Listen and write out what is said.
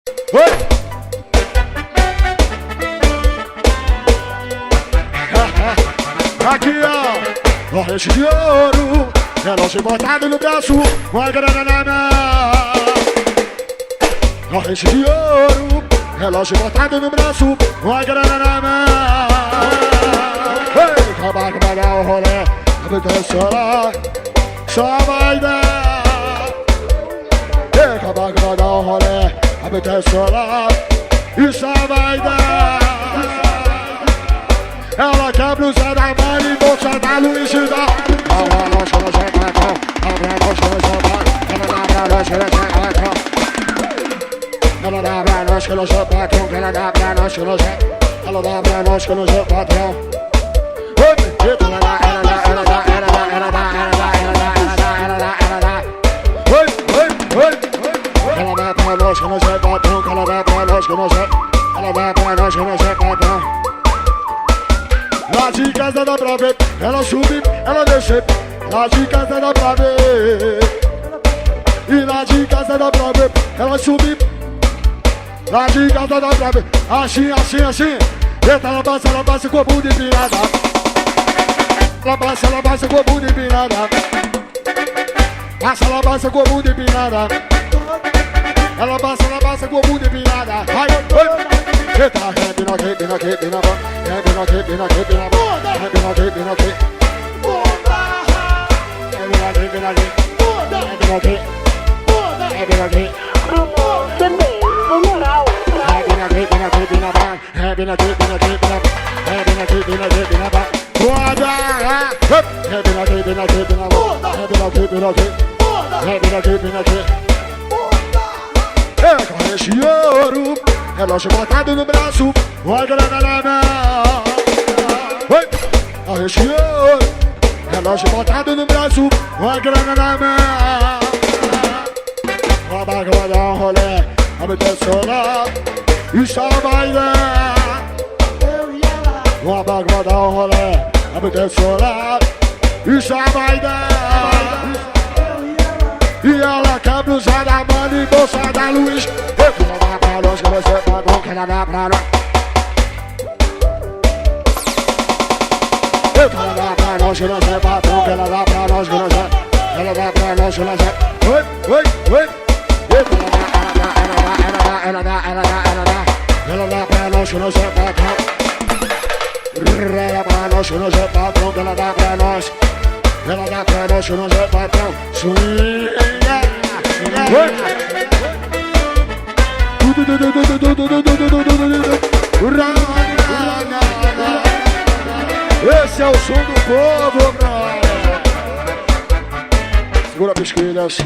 Oi! Aqui ó, corrente de ouro, relógio botado no braço, uma grana na mão. Corrente de ouro, relógio botado no braço, uma grana na mão. Ei, acabar que vai dar o rolê, abre o celular, só vai dar. Ei, acabar que vai dar o rolê, abre o celular, e só vai dar. Ela quer blusa da Mari e bolsa da Luiz da. Ela lança no jacatão, abre a bolsa no jacatão. Ela dá pra nós que no jacatão. Ela dá pra nós que no jacatão. Ela dá pra nós que no jacatão. Ela dá pra nós que no jacatão. Ela dá. Ela dá pra nós que no jacatão. Ela dá pra nós que no jacatão. Ela dá pra nós que no jacatão. Lá de casa dá pra ver, ela sube, ela desce. Lá de casa dá pra ver. E lá de casa dá pra ver, ela sube. Lá de casa dá pra ver. Assim, assim, assim. Eita, ela passa com o bundo empinada. Ela passa com o bundo empinada. Ela passa com o bundo empinada. Ela passa com o bundo empinada. Vai, vai. Eita, repina aqui, repina aqui, repina aqui. Repina aqui, repina aqui, repina aqui. Repina aqui, repina aqui. Repina aqui, repina aqui. Repina aqui. Repina aqui. Você mesmo, moral. Repina aqui, repina aqui, repina aqui. Repina aqui, repina aqui, repina aqui. Repina aqui, repina aqui, repina aqui. Roda! Repina aqui, repina aqui, repina aqui. Repina aqui, repina aqui. Repina aqui, repina aqui. É, corrente de ouro, relógio botado no braço, uma grana na mão. Oi, corrente de ouro, relógio botado no braço, uma grana na mão. Uma barca vai dar um rolê, abre teu celular, e só vai dar. Uma barca vai dar um rolê, abre teu celular, e só vai dar. E ela quer blusa da Mari e bolsa da Luiz. Ela dá pra nós que você pagou, que ela dá pra nós. Ela dá pra nós que você pagou, que ela dá pra nós que você. Ela dá pra nós que você. Oi, oi, oi. Ela dá. Ela dá pra nós que você pagou. Ela dá pra nós que você pagou, que ela dá pra nós. Ela dá pra nós que você pagou. Swing. Esse é o som do povo, brother. Segura pisquilhas.